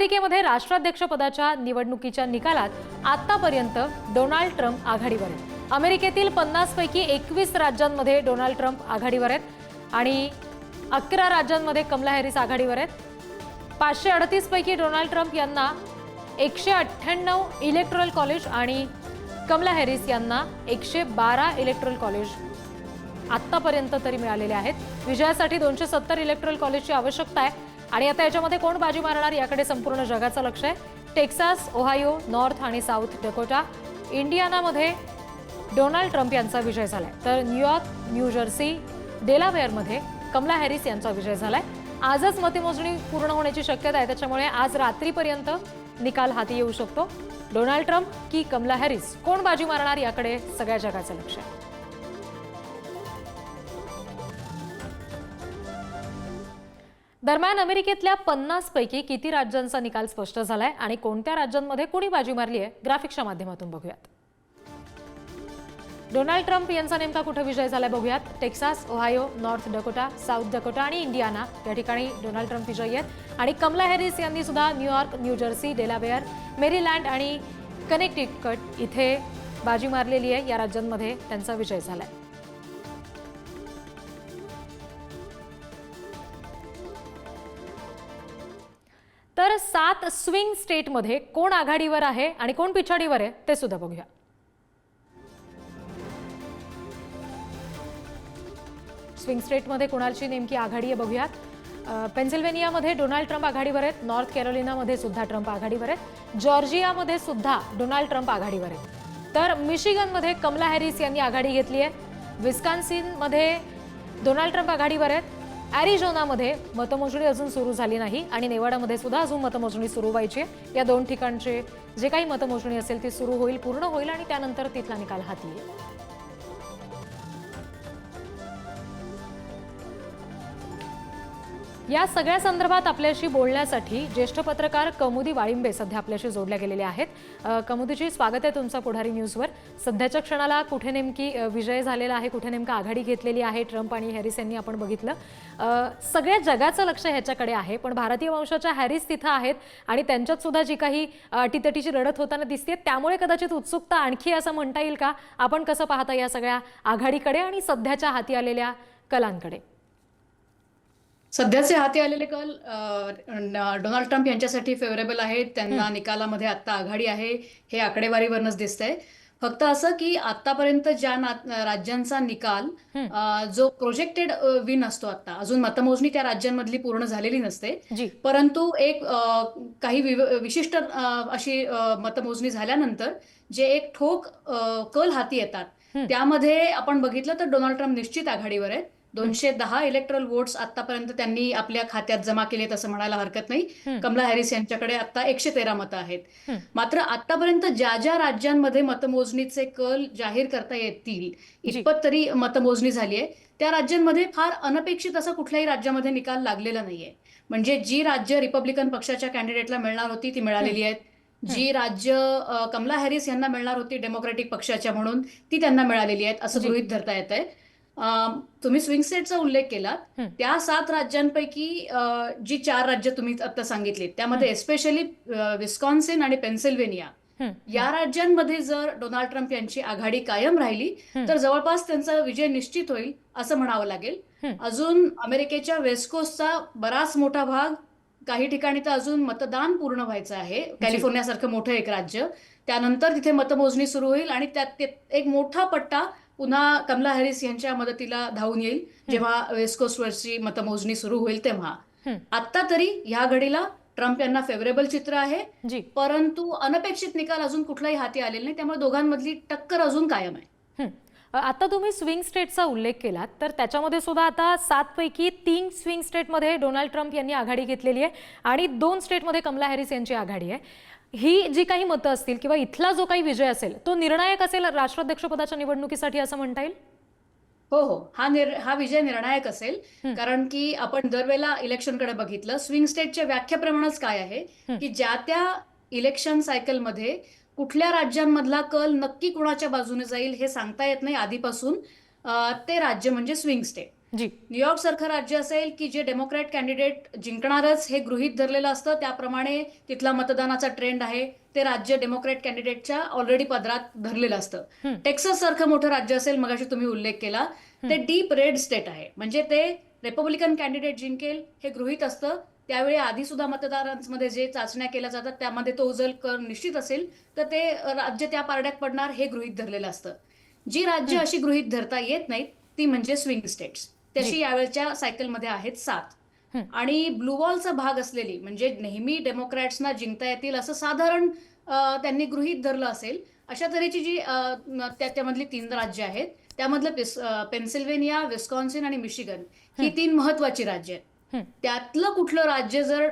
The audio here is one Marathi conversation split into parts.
अमेरिकेमध्ये राष्ट्राध्यक्षपदाच्या निवडणुकीच्या निकालात आतापर्यंत डोनाल्ड ट्रम्प आघाडीवर आहेत। अमेरिकेतील 50 पैकी 21 राज्यांमध्ये डोनाल्ड ट्रम्प आघाडीवर आहेत आणि 11 राज्यांमध्ये कमला हॅरिस आघाडीवर आहेत। 538 पैकी डोनाल्ड ट्रम्प यांना 198 इलेक्टोरल कॉलेज आणि कमला हॅरिस यांना 112 इलेक्टोरल कॉलेज आतापर्यंत तरी मिळालेले आहेत। विजयासाठी 270 इलेक्टोरल कॉलेजची आवश्यकता आहे आणि आता याच्यामध्ये कोण बाजी मारणार याकडे संपूर्ण जगाचं लक्ष आहे। टेक्सास, ओहायो, नॉर्थ आणि साऊथ डकोटा, इंडियानामध्ये डोनाल्ड ट्रम्प यांचा विजय झालाय, तर न्यूयॉर्क, न्यू जर्सी, डेलावेअरमध्ये कमला हॅरिस यांचा विजय झालाय। आजच मतमोजणी पूर्ण होण्याची शक्यता आहे, त्याच्यामुळे आज रात्रीपर्यंत निकाल हाती येऊ शकतो। डोनाल्ड ट्रम्प की कमला हॅरिस, कोण बाजी मारणार याकडे सगळ्या जगाचं लक्ष आहे। दरम्यान अमेरिकेतल्या 50 पैकी किती राज्यांचा निकाल स्पष्ट झालाय आणि कोणत्या राज्यांमध्ये कोणी बाजी मारली आहे ग्राफिक्सच्या माध्यमातून बघूयात। डोनाल्ड ट्रम्प यांचा नेमका कुठे विजय झालाय बघूयात। Texas, Ohio, north Dakota, south Dakota आणि इंडियाना या ठिकाणी डोनाल्ड ट्रम्प विजयी आहेत आणि कमला हॅरिस यांनी सुद्धा New York, New Jersey, Delaware, Maryland आणि कनेक्टिकट इथे बाजी मारलेली आहे। या राज्यांमध्ये त्यांचा विजय झालाय। तर 7 स्विंग स्टेटमध्ये कोण आघाडीवर आहे आणि कोण पिछाडीवर आहे ते सुद्धा बघूया। स्विंग स्टेटमध्ये कोणाची नेमकी आघाडी आहे बघूयात। पेन्सिल्व्हेनियामध्ये डोनाल्ड ट्रम्प आघाडीवर आहेत, नॉर्थ कॅरोलिनामध्ये सुद्धा ट्रम्प आघाडीवर आहेत, जॉर्जियामध्ये सुद्धा डोनाल्ड ट्रम्प आघाडीवर आहेत, तर मिशिगनमध्ये कमला हॅरिस यांनी आघाडी घेतली आहे। विस्कॉन्सिनमध्ये डोनाल्ड ट्रम्प आघाडीवर आहेत। अॅरिझोनामध्ये मतमोजणी अजून सुरू झाली नाही आणि नेवाडामध्ये सुद्धा अजून मतमोजणी सुरू व्हायची आहे। या दोन ठिकाणचे जे काही मतमोजणी असेल ती सुरू होईल, पूर्ण होईल आणि त्यानंतर तिथला निकाल हाती येईल। या सगळ्या संदर्भात आपल्याशी बोलण्यासाठी ज्येष्ठ पत्रकार कौमुदी वाळिंबे सध्या आपल्याशी जोडल्या गेलेले आहेत। कौमुदीजी, स्वागत आहे तुमचं पुढारी न्यूजवर। सध्याच्या क्षणाला कुठे नेमकी विजय झालेला आहे, कुठे नेमका आघाडी घेतलेली आहे ट्रम्प आणि हॅरिस यांनी आपण बघितलं। सगळ्या जगाचं लक्ष ह्याच्याकडे आहे, पण भारतीय वंशाच्या हॅरिस तिथं आहेत आणि त्यांच्यात सुद्धा जी काही अटीतटीची लढत होताना दिसते, त्यामुळे कदाचित उत्सुकता आणखी असं म्हणता येईल का? आपण कसं पाहता या सगळ्या आघाडीकडे आणि सध्याच्या हाती आलेल्या कलांकडे? सध्याचे हाती आलेले कल डोनाल्ड ट्रम्प यांच्यासाठी फेवरेबल आहेत। त्यांना निकालामध्ये आता आघाडी आहे हे आकडेवारीवरूनच दिसतंय। फक्त असं की आतापर्यंत ज्या राज्यांचा निकाल जो प्रोजेक्टेड विन असतो, आता अजून मतमोजणी त्या राज्यांमधली पूर्ण झालेली नसते, परंतु एक काही विशिष्ट अशी मतमोजणी झाल्यानंतर जे एक ठोक कल हाती येतात त्यामध्ये आपण बघितलं तर डोनाल्ड ट्रम्प निश्चित आघाडीवर आहेत। 210 इलेक्ट्रल वोट्स आतापर्यंत त्यांनी आपल्या खात्यात जमा केलेत असं म्हणायला हरकत नाही। कमला हॅरिस यांच्याकडे आता 113 मतं आहेत। मात्र आतापर्यंत ज्या ज्या राज्यांमध्ये मतमोजणीचे कल जाहीर करता येतील इतपत तरी मतमोजणी झाली आहे, त्या राज्यांमध्ये फार अनपेक्षित असं कुठल्याही राज्यामध्ये निकाल लागलेला नाहीये। म्हणजे जी राज्य रिपब्लिकन पक्षाच्या कॅन्डिडेटला मिळणार होती ती मिळालेली आहेत, जी राज्य कमला हॅरिस यांना मिळणार होती डेमोक्रॅटिक पक्षाच्या म्हणून ती त्यांना मिळालेली आहेत असं गृहीत धरता येत आहे। तुम्ही स्विंग स्टेटचा उल्लेख केलात, त्या 7 राज्यांपैकी जी 4 राज्य तुम्ही आता सांगितलीत त्यामध्ये एस्पेशली विस्कॉन्सिन आणि पेन्सिल्व्हेनिया या राज्यांमध्ये जर डोनाल्ड ट्रम्प यांची आघाडी कायम राहिली तर जवळपास त्यांचा विजय निश्चित होईल असं म्हणावं लागेल। अजून अमेरिकेच्या वेस्ट कोस्टचा बराच मोठा भाग, काही ठिकाणी तर अजून मतदान पूर्ण व्हायचं आहे, कॅलिफोर्नियासारखं मोठं एक राज्य, त्यानंतर तिथे मतमोजणी सुरू होईल आणि त्यात एक मोठा पट्टा पुन्हा कमला हॅरिस यांच्या मदतीला धावून येईल जेव्हा वेस्ट कोस्टवरची मतमोजणी सुरू होईल तेव्हा। आता तरी ह्या घडीला ट्रम्प यांना फेवरेबल चित्र आहे, परंतु अनपेक्षित निकाल अजून कुठलाही हाती आलेला नाही, त्यामुळे दोघांमधली टक्कर अजून कायम आहे। आता तुम्ही स्विंग स्टेटचा उल्लेख केलात, तर त्याच्यामध्ये सुद्धा आता 7 पैकी 3 स्विंग स्टेटमध्ये डोनाल्ड ट्रम्प यांनी आघाडी घेतलेली आहे आणि 2 स्टेटमध्ये कमला हॅरिस यांची आघाडी आहे। ही जी काही मतं असतील किंवा इथला जो काही विजय असेल तो निर्णायक असेल राष्ट्राध्यक्षपदाच्या निवडणुकीसाठी असं म्हणता येईल? हो हो, हा विजय निर्णायक असेल, कारण की आपण दरवेळेला इलेक्शनकडे बघितलं, स्विंग स्टेटच्या व्याख्येप्रमाणेच काय आहे की ज्या त्या इलेक्शन सायकलमध्ये कुठल्या राज्यांमधला कल नक्की कुणाच्या बाजूने जाईल हे सांगता येत नाही आधीपासून, ते राज्य म्हणजे स्विंग स्टेट। जी. न्यूयॉर्क सारखं राज्य असेल की जे डेमोक्रॅट कॅन्डिडेट जिंकणारच हे गृहीत धरलेलं असतं, त्याप्रमाणे तिथला मतदानाचा ट्रेंड आहे ते राज्य डेमोक्रॅट कॅन्डिडेटच्या ऑलरेडी पदरात धरलेलं असतं. हं, टेक्सास सारखं मोठं राज्य असेल, मगाशी तुम्ही उल्लेख केला, हं. ते डीप रेड स्टेट आहे. म्हणजे ते रिपब्लिकन कॅन्डिडेट जिंकेल हे गृहीत असतं. त्यावेळी आधी सुद्धा मतदारांमध्ये जे चाचण्या केल्या जातात त्यामध्ये तो उजल कर निश्चित असेल तर ते राज्य त्या पारड्यात पडणार हे गृहीत धरलेलं असतं. जी राज्य हं. अशी गृहीत धरता येत नाहीत ती म्हणजे स्विंग स्टेट्स. तशी जी. यावेळच्या सायकलमध्ये आहेत 7. हं. आणि ब्लू वॉलचा भाग असलेली म्हणजे नेहमी डेमोक्रॅट्सना जिंकता येतील असं साधारण त्यांनी गृहीत धरलं असेल अशा तऱ्हेची जी त्यामधली 3 राज्य आहेत त्यामधलं पेन्सिल्व्हेनिया, विस्कॉन्सिन आणि मिशिगन ही हं. 3 महत्वाची राज्य आहेत. हं. त्यातलं कुठलं राज्य जर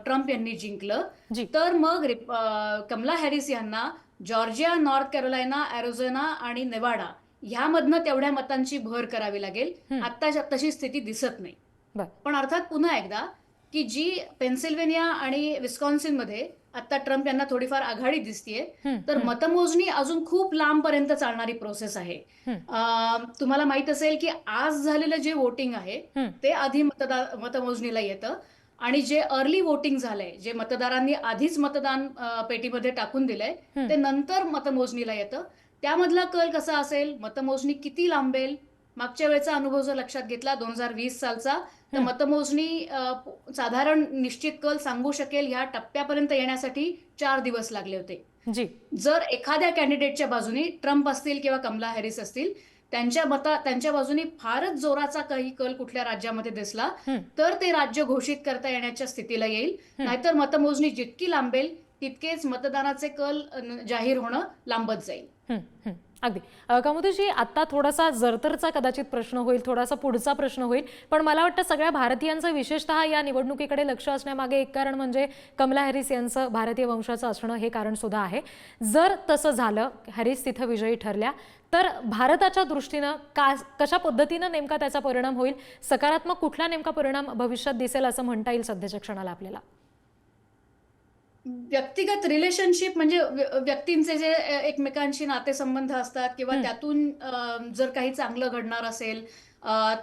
ट्रम्प यांनी जिंकलं जी. तर मग कमला हॅरिस यांना जॉर्जिया, नॉर्थ कॅरोलायना, अॅरिझोना आणि नेवाडा ह्यामधनं तेवढ्या मतांची भर करावी लागेल. हं. आत्ताच्या तशी स्थिती दिसत नाही. बर. पण अर्थात पुन्हा एकदा की जी पेन्सिल्व्हेनिया आणि विस्कॉन्सिनमध्ये आता ट्रम्प यांना थोडीफार आघाडी दिसतीये, हं, तर हं, मतमोजणी अजून खूप लांबपर्यंत चालणारी प्रोसेस आहे. हं, तुम्हाला माहित असेल की आज झालेलं जे वोटिंग आहे हं, ते आधी मतमोजणीला येतं आणि जे अर्ली वोटिंग झालंय, जे मतदारांनी आधीच मतदान पेटीमध्ये टाकून दिलंय, हं, ते नंतर मतमोजणीला येतं. त्यामधला कल कसा असेल, मतमोजणी किती लांबेल, मागच्या वेळेचा अनुभव जर लक्षात घेतला 2020 सालचा, तर हं. मतमोजणी साधारण निश्चित कल सांगू शकेल ह्या टप्प्यापर्यंत येण्यासाठी 4 दिवस लागले होते. जी. जर एखाद्या कॅन्डिडेटच्या बाजूनी ट्रम्प असतील किंवा कमला हॅरिस असतील त्यांच्या बाजूनी फारच जोराचा काही कल कुठल्या राज्यामध्ये दिसला हं, तर ते राज्य घोषित करता येण्याच्या स्थितीला येईल. हं. नाहीतर मतमोजणी जितकी लांबेल तितकेच मतदानाचे कल जाहीर होणं लांबत जाईल. हं, हं. अगदी. कमोदीजी, आता थोडासा जरतरचा कदाचित प्रश्न होईल, थोडासा पुढचा प्रश्न होईल, पण मला वाटतं सगळ्या भारतीयांचं विशेषतः या निवडणुकीकडे लक्ष असण्यामागे एक कारण म्हणजे कमला हॅरिस यांचं भारतीय वंशाचं असणं हे कारण सुद्धा आहे. जर तसं झालं, हॅरिस तिथं विजयी ठरल्या, तर भारताच्या दृष्टीनं कशा पद्धतीनं नेमका त्याचा परिणाम होईल, सकारात्मक कुठला नेमका परिणाम भविष्यात दिसेल असं म्हणता येईल सध्याच्या क्षणाला आपल्याला? व्यक्तिगत रिलेशनशिप म्हणजे व्यक्तींचे जे एकमेकांशी नातेसंबंध असतात किंवा हं, त्यातून जर काही चांगलं घडणार असेल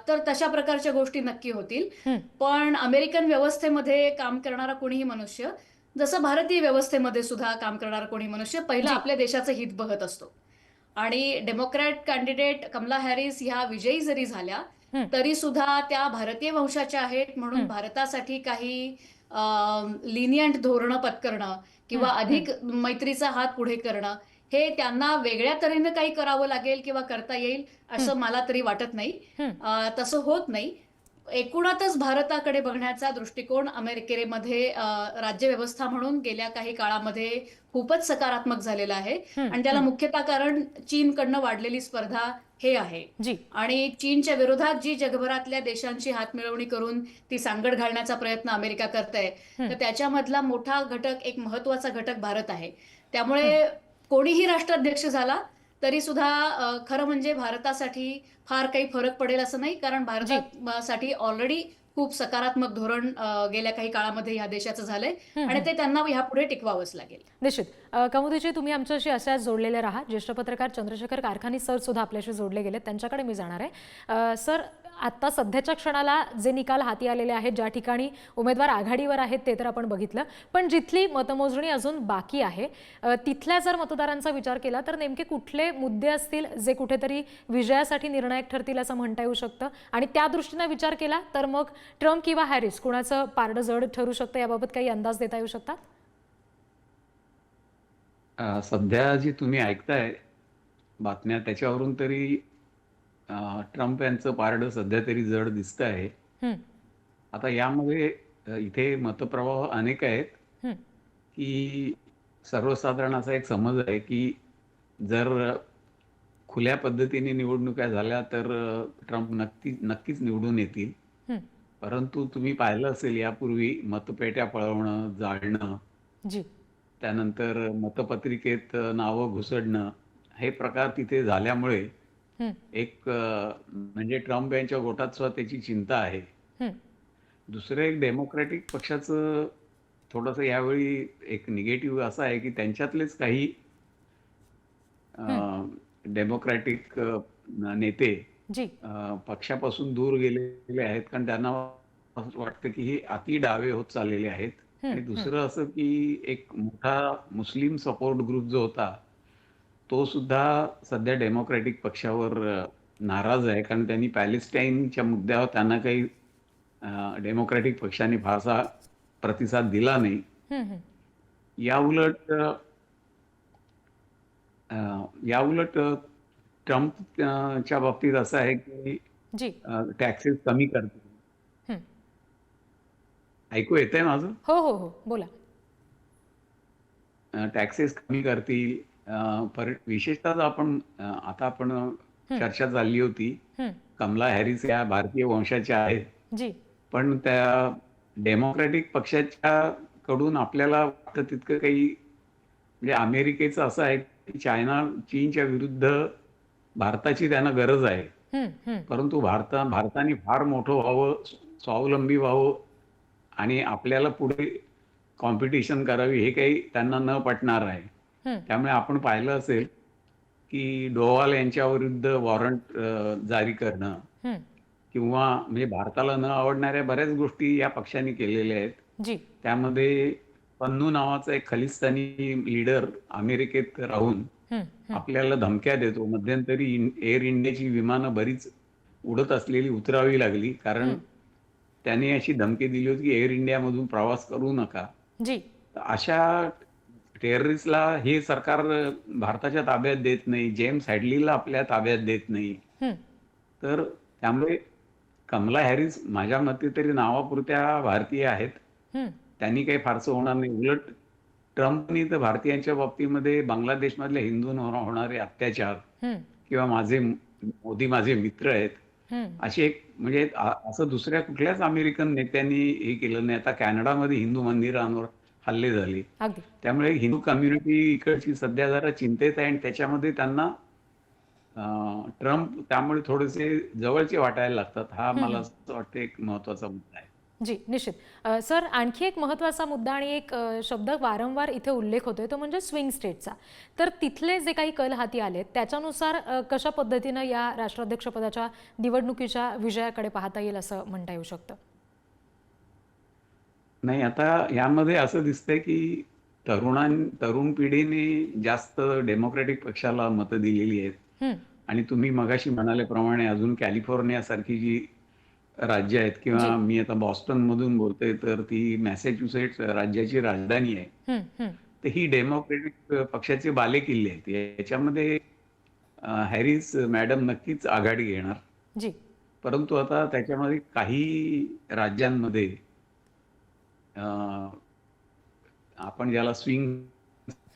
तर तशा प्रकारच्या गोष्टी नक्की होतील. हं. पण अमेरिकन व्यवस्थेमध्ये काम करणारा कोणीही मनुष्य, जसं भारतीय व्यवस्थेमध्ये सुद्धा काम करणारा कोणी मनुष्य पहिला जी. आपल्या देशाचं हित बघत असतो. आणि डेमोक्रॅट कॅन्डिडेट कमला हॅरिस ह्या विजयी जरी झाल्या, हं, तरी सुद्धा त्या भारतीय वंशाच्या आहेत म्हणून हं, भारतासाठी काही लिनियंट धोरणं पत्करणं किंवा हं, हं, अधिक मैत्रीचा हात पुढे करणं, हे त्यांना वेगळ्या तऱ्हेनं काही करावं लागेल किंवा करता येईल हं, असं मला तरी वाटत नाही. हं. तसं होत नाही. एकूणातच भारताकडे बघण्याचा दृष्टिकोन अमेरिकेमध्ये राज्यव्यवस्था म्हणून गेल्या काही काळामध्ये खूपच सकारात्मक झालेला आहे हं, आणि त्याला हं. मुख्यतः कारण चीनकडनं वाढलेली स्पर्धा हे आहे. जी. आणि चीनच्या विरोधात जी जगभरातल्या देशांची हातमिळवणी करून ती सांगड घालण्याचा प्रयत्न अमेरिका करतंय, हं, तर त्याच्यामधला मोठा घटक, एक महत्वाचा घटक भारत आहे. हं. त्यामुळे कोणीही राष्ट्राध्यक्ष झाला तरी सुद्धा खरं म्हणजे भारतासाठी फार काही फरक पडेल असं नाही, कारण जी. भारतासाठी ऑलरेडी खूप सकारात्मक धोरण गेल्या काही काळामध्ये ह्या देशाचं झालंय हं, आणि हं. ते त्यांना ह्यापुढे टिकवावंच लागेल. निश्चित. कमोदीजी, तुम्ही आमच्याशी अशाच जोडलेले राहा. ज्येष्ठ पत्रकार चंद्रशेखर कारखानी सर सुद्धा आपल्याशी जोडले गेलेत, त्यांच्याकडे मी जाणार आहे. सर, आता सध्याच्या क्षणाला जे निकाल हाती आलेले आहेत, ज्या ठिकाणी उमेदवार आघाडीवर आहेत ते तर आपण बघितलं, पण जिथली मतमोजणी अजून बाकी आहे तिथल्या जर मतदारांचा विचार केला तर नेमके कुठले मुद्दे असतील जे कुठेतरी विजयासाठी निर्णायक ठरतील असं म्हणता येऊ शकतं, आणि त्या दृष्टीनं विचार केला तर मग ट्रम्प किंवा हॅरिस कुणाचं पारडं जड ठरू शकतं याबाबत काही अंदाज देता येऊ शकतात? सध्या जी तुम्ही ऐकताय बातम्या त्याच्यावरून तरी ट्रम्प यांचं पारडं सध्या तरी जड दिसत आहे. हं, आता यामध्ये इथे मतप्रवाह अनेक आहेत हं, की सर्वसाधारण असा एक समज आहे की जर खुल्या पद्धतीने निवडणुका झाल्या तर ट्रम्प नक्कीच निवडून येतील. हं. परंतु तुम्ही पाहिलं असेल यापूर्वी मतपेट्या पळवणं, जाळणं, जी. त्यानंतर मतपत्रिकेत नावं घुसडणं हे प्रकार तिथे झाल्यामुळे हं, एक म्हणजे ट्रम्प यांच्या गोटात सुद्धा त्याची चिंता आहे. हं, दुसरं एक डेमोक्रॅटिक पक्षाचं थोडंसं यावेळी एक निगेटिव्ह असं आहे की त्यांच्यातलेच काही हं. डेमोक्रॅटिक नेते जी. पक्षापासून दूर गेलेले आहेत, कारण त्यांना असं वाटतं की हे अति डावे होत चाललेले आहेत. हं, आणि हं. दुसरं असं की एक मोठा मुस्लिम सपोर्ट ग्रुप जो होता, तो सुद्धा सध्या डेमोक्रॅटिक पक्षावर नाराज आहे, कारण त्यांनी पॅलेस्टाईनच्या मुद्द्यावर त्यांना काही डेमोक्रॅटिक पक्षाने फारसा प्रतिसाद दिला नाही. हं, हं. याउलट अ, याउलट ट्रम्प च्या बाबतीत असं आहे की जी. टॅक्सेस कमी करतील. हं. ऐकू येतंय माझं? हो, हो, हो. बोला. टॅक्सेस कमी करतील. विशेषतः आता आपण हं, चर्चा चालली होती. हं. कमला हॅरिस या भारतीय वंशाच्या आहेत. जी. पण त्या डेमोक्रॅटिक पक्षाच्या कडून आपल्याला वाटतं तितकं काही, म्हणजे अमेरिकेचं असं आहे की चीनच्या विरुद्ध भारताची त्यांना गरज आहे. हं, हं. परंतु भारताने फार मोठं व्हावं, स्वावलंबी व्हावं आणि आपल्याला पुढे कॉम्पिटिशन करावी, हे काही त्यांना न पटणार आहे. हं, त्यामुळे आपण पाहिलं असेल की डोवाल यांच्याविरुद्ध वॉरंट जारी करणं हं. किंवा म्हणजे भारताला न आवडणाऱ्या बऱ्याच गोष्टी या पक्षाने केलेल्या आहेत. जी. त्यामध्ये पन्नू नावाचा एक खलिस्तानी लीडर अमेरिकेत राहून हं, हं. आपल्याला धमक्या देतो. मध्यंतरी एअर इंडियाची विमानं बरीच उडत असलेली उतरावी लागली, कारण हं. त्याने अशी धमकी दिली होती की एअर इंडियामधून प्रवास करू नका. जी. तर अशा टेररिस्टला हे सरकार भारताच्या ताब्यात देत नाही. जेम्स हॅडलीला आपल्या ताब्यात देत नाही. हं, तर त्यामुळे कमला हॅरिस माझ्या मते तरी नावापुरत्या भारतीय आहेत. हं. त्यांनी काही फारसं होणार नाही. उलट ट्रम्पनी तर भारतीयांच्या बाबतीमध्ये बांगलादेशमधल्या हिंदूंवर होणारे अत्याचार हं, किंवा मोदी माझे मित्र आहेत, हं. अशी एक म्हणजे असं दुसऱ्या कुठल्याच अमेरिकन नेत्यांनी हे केलं नाही. आता कॅनडामध्ये हिंदू मंदिरांवर हल्ले झाले. अगदी. त्यामुळे हिंदू कम्युनिटी इकडची सध्या जरा चिंतेत आहे आणि त्याच्यामध्ये त्यांना ट्रम्प त्यामुळे थोडेसे जवळचे वाटायला लागतात. हा हं, मला हं. असं वाटतं एक महत्त्वाचा मुद्दा आहे. जी, निश्चित. सर, आणखी एक महत्त्वाचा मुद्दा आणि एक शब्द वारंवार इथे उल्लेख होतोय तो म्हणजे स्विंग स्टेटचा. तर तिथले जे काही कल हाती आलेत त्याच्यानुसार कशा पद्धतीनं या राष्ट्राध्यक्षपदाच्या निवडणुकीच्या विजयाकडे पाहता येईल असं म्हणता येऊ शकतं? नाही, आता यामध्ये असं दिसतंय की तरुण पिढीने जास्त डेमोक्रॅटिक पक्षाला मतं दिलेली आहेत. हं. आणि तुम्ही मगाशी म्हणाल्याप्रमाणे अजून कॅलिफोर्नियासारखी जी राज्य आहेत किंवा जी. मी आता बॉस्टनमधून बोलतोय, तर ती मॅसेच्युसेट्स राज्याची राजधानी आहे. हं, हं. तर ही डेमोक्रॅटिक पक्षाचे बालेकिल्ले आहेत. याच्यामध्ये हॅरिस मॅडम नक्कीच आघाडी घेणार. जी. परंतु आता त्याच्यामध्ये काही राज्यांमध्ये अ, आपण ज्याला स्विंग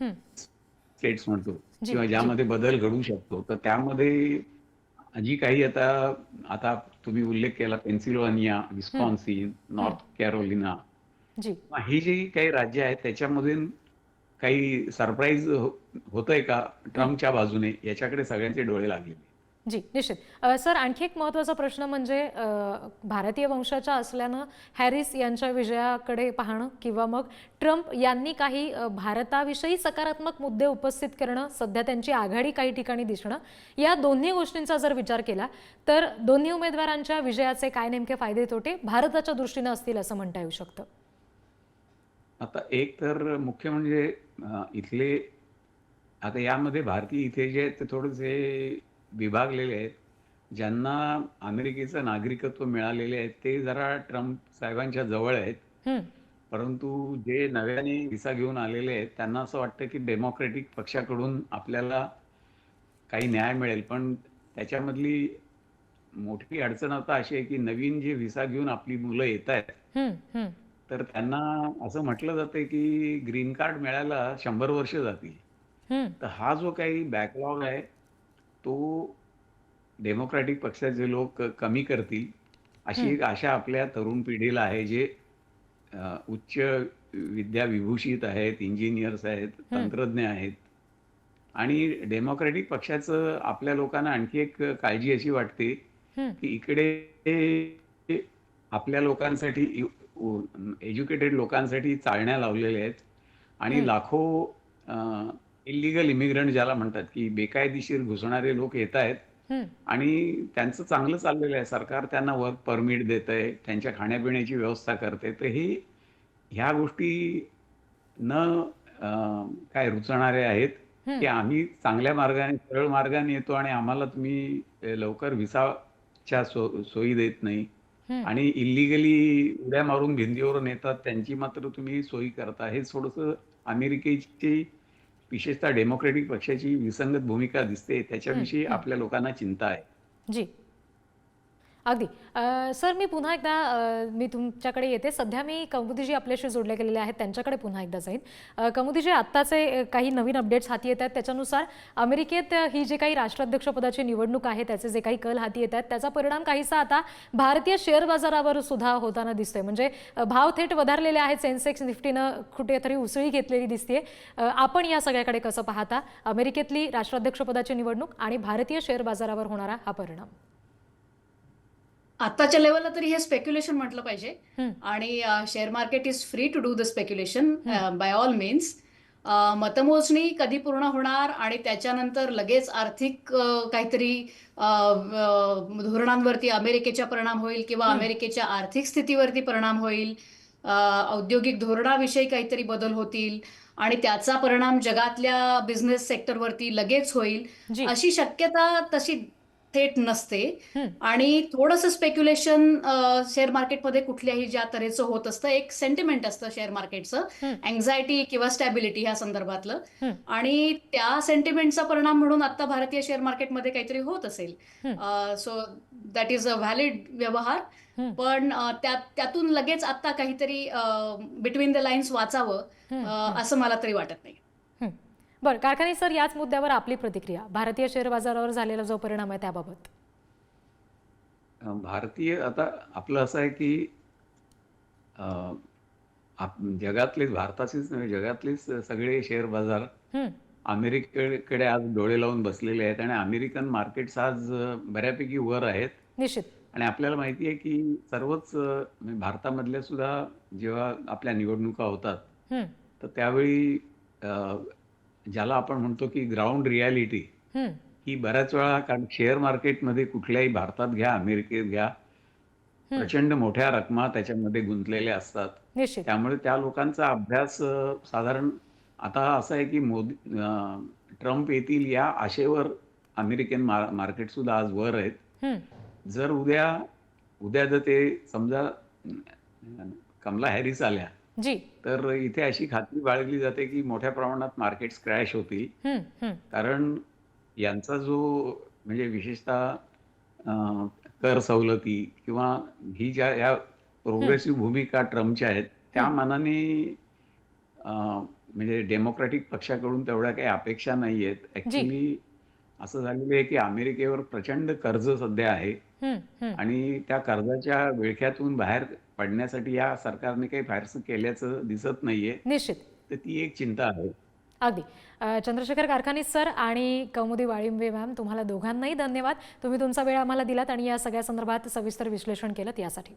हं. स्टेट्स म्हणतो जी, किंवा जी. ज्यामध्ये बदल घडू शकतो, तर त्यामध्ये जी काही आता आता तुम्ही उल्लेख केला पेन्सिल्व्हानिया, हं, विस्कॉन्सिन, हं. नॉर्थ कॅरोलिना, जी. ही जी काही राज्य आहेत त्याच्यामधून काही सरप्राईज होतंय का हं. ट्रम्पच्या बाजूने, याच्याकडे सगळ्यांचे डोळे लागलेले. जी, निश्चित. सर, आणखी एक महत्त्वाचा प्रश्न म्हणजे भारतीय वंशाच्या असल्यानं हॅरिस यांच्या विजयाकडे पाहणं किंवा मग ट्रम्प यांनी काही भारताविषयी सकारात्मक मुद्दे उपस्थित करणं, सध्या त्यांची आघाडी काही ठिकाणी दिसणं, या दोन्ही गोष्टींचा जर विचार केला तर दोन्ही उमेदवारांच्या विजयाचे काय नेमके फायदे तोटे भारताच्या दृष्टीनं असतील असं म्हणता येऊ शकतं? आता एक तर मुख्य म्हणजे इथले आता यामध्ये भारतीय इथे जे आहेत ते थोडेसे विभागलेले आहेत. ज्यांना अमेरिकेचं नागरिकत्व मिळालेले आहे ते जरा ट्रम्प साहेबांच्या जवळ आहेत. हं, परंतु जे नव्याने व्हिसा घेऊन आलेले आहेत त्यांना असं वाटतं की डेमोक्रॅटिक पक्षाकडून आपल्याला काही न्याय मिळेल. पण त्याच्यामधली मोठी अडचण आता अशी आहे की नवीन जे व्हिसा घेऊन आपली मुलं येतायत, हं, हं, तर त्यांना असं म्हटलं जातंय की ग्रीन कार्ड मिळायला 100 वर्ष जातील. हं, तर हा जो काही बॅकलॉग आहे तो डेमोक्रॅटिक पक्षाचे लोक कमी करतील, अशी हं, एक आशा आपल्या तरुण पिढीला आहे, जे उच्च विद्या विभूषित आहेत, इंजिनियर्स आहेत, हं, तंत्रज्ञ आहेत. आणि डेमोक्रॅटिक पक्षाचं आपल्या लोकांना आणखी एक काळजी अशी वाटते हं, की इकडे आपल्या लोकांसाठी एज्युकेटेड लोकांसाठी चाळण्या लावलेल्या आहेत आणि हं. लाखो इल्लीगल इमिग्रंट ज्याला म्हणतात, की बेकायदेशीर घुसणारे लोक येत आहेत हं, आणि त्यांचं चांगलं चाललेलं आहे. सरकार त्यांना वर्क परमिट देतंय, त्यांच्या खाण्यापिण्याची व्यवस्था करते. तर ह्या गोष्टी न अ, काय रुचणाऱ्या आहेत, हं, की आम्ही चांगल्या मार्गाने, सरळ मार्गाने येतो आणि आम्हाला तुम्ही लवकर व्हिसाच्या सोयी देत नाही हं. आणि इल्लीगली उड्या मारून भिंतीवरून येतात, त्यांची मात्र तुम्ही सोयी करता. हे थोडंसं अमेरिकेची, विशेषतः डेमोक्रॅटिक पक्षाची विसंगत भूमिका दिसते. हं, त्याच्याविषयी हं. आपल्या लोकांना चिंता आहे. जी. अगदी. सर मी पुन्हा एकदा मी तुमच्याकडे येते. सध्या मी कौमुदीजी आपल्याशी जोडले गेलेले आहेत त्यांच्याकडे पुन्हा एकदा जाईन. कौमुदीजी आत्ताचे काही नवीन अपडेट्स हाती येत आहेत त्याच्यानुसार अमेरिकेत ही जी काही राष्ट्राध्यक्षपदाची निवडणूक आहे त्याचे जे काही कल हाती येत आहेत त्याचा परिणाम काहीसा आता भारतीय शेअर बाजारावर सुद्धा होताना दिसतोय. म्हणजे भाव थेट वधारलेले आहेत. सेन्सेक्स निफ्टीनं कुठेतरी उसळी घेतलेली दिसतेय. आपण या सगळ्याकडे कसं पाहता? अमेरिकेतली राष्ट्राध्यक्षपदाची निवडणूक आणि भारतीय शेअर बाजारावर होणारा हा परिणाम. आताच्या लेवलला तरी हे स्पेक्युलेशन म्हटलं पाहिजे. हं, आणि share market is free to do the speculation हं, बाय ऑल मीन्स. मतमोजणी कधी पूर्ण होणार आणि त्याच्यानंतर लगेच आर्थिक काहीतरी धोरणांवरती अमेरिकेचा परिणाम होईल किंवा हं. अमेरिकेच्या आर्थिक स्थितीवरती परिणाम होईल. औद्योगिक धोरणाविषयी काहीतरी बदल होतील आणि त्याचा परिणाम जगातल्या बिझनेस सेक्टरवरती लगेच होईल, जी. अशी शक्यता तशी थेट नसते. हं, आणि थोडंसं स्पेक्युलेशन शेअर मार्केटमध्ये कुठल्याही ज्या तऱ्हेचं होत असतं, एक सेंटिमेंट असतं शेअर मार्केटचं, हं, अँक्झायटी किंवा स्टॅबिलिटी ह्या संदर्भातलं. हं, आणि त्या सेंटिमेंटचा परिणाम म्हणून आता भारतीय शेअर मार्केटमध्ये काहीतरी होत असेल. हं, so that is a valid व्यवहार. हं, पण त्यातून लगेच आता काहीतरी बिटवीन द लाईन्स वाचावं हं, हं, असं मला तरी वाटत नाही. हं. बरं कारखाने सर याच मुद्द्यावर आपली प्रतिक्रिया भारतीय शेअर बाजारावर झालेला जो परिणाम आहे त्याबाबत. भारतीय आता आपलं असं आहे, की अ, जगातलेच, भारताचेच नव्हे, जगातलेच सगळे शेअर बाजार हं, अमेरिकेकडे आज डोळे लावून बसलेले आहेत आणि अमेरिकन मार्केट्स आज बऱ्यापैकी वर आहेत. निश्चित. आणि आपल्याला माहिती आहे, की सर्वच म्हणजे भारतामधल्या सुद्धा जेव्हा आपल्या निवडणुका होतात, हं, तर त्यावेळी अ, ज्याला आपण म्हणतो, की ग्राउंड रिॲलिटी हं, ही बऱ्याच वेळा, कारण शेअर मार्केटमध्ये कुठल्याही, भारतात घ्या, अमेरिकेत घ्या, हं. प्रचंड मोठ्या रकमा त्याच्यामध्ये गुंतलेल्या असतात. निश्चित. त्यामुळे त्या लोकांचा अभ्यास साधारण आता असं आहे, की ट्रम्प येतील या आशेवर अमेरिकन मार्केट सुद्धा आज वर आहेत. हं, जर उद्या जर ते समजा कमला हॅरिस आल्या, जी. तर इथे अशी खात्री बाळगली जाते, की मोठ्या प्रमाणात मार्केट्स क्रॅश होतील. हं, हं, कारण यांचा जो, म्हणजे विशेषतः अ, कर सवलती किंवा ही ज्या या हं, प्रोग्रेसिव्ह भूमिका ट्रम्पच्या आहेत, त्या हं. मानाने अ, म्हणजे डेमोक्रॅटिक पक्षाकडून तेवढ्या काही अपेक्षा नाहीयेत. जी. ॲक्चुअली असं झालेलं आहे, की अमेरिकेवर प्रचंड कर्ज सध्या आहे हं, हं. आणि त्या कर्जाच्या विळख्यातून बाहेर पडण्यासाठी या सरकारने काही फारसं केल्याचं दिसत नाहीये. निश्चित. तर ती एक चिंता आहे. अगदी. चंद्रशेखर कारखानी सर आणि कौमुदी वाळिंबे मॅम तुम्हाला दोघांनाही धन्यवाद. तुम्ही तुमचा वेळ आम्हाला दिलात आणि या सगळ्या संदर्भात सविस्तर विश्लेषण केलं यासाठी.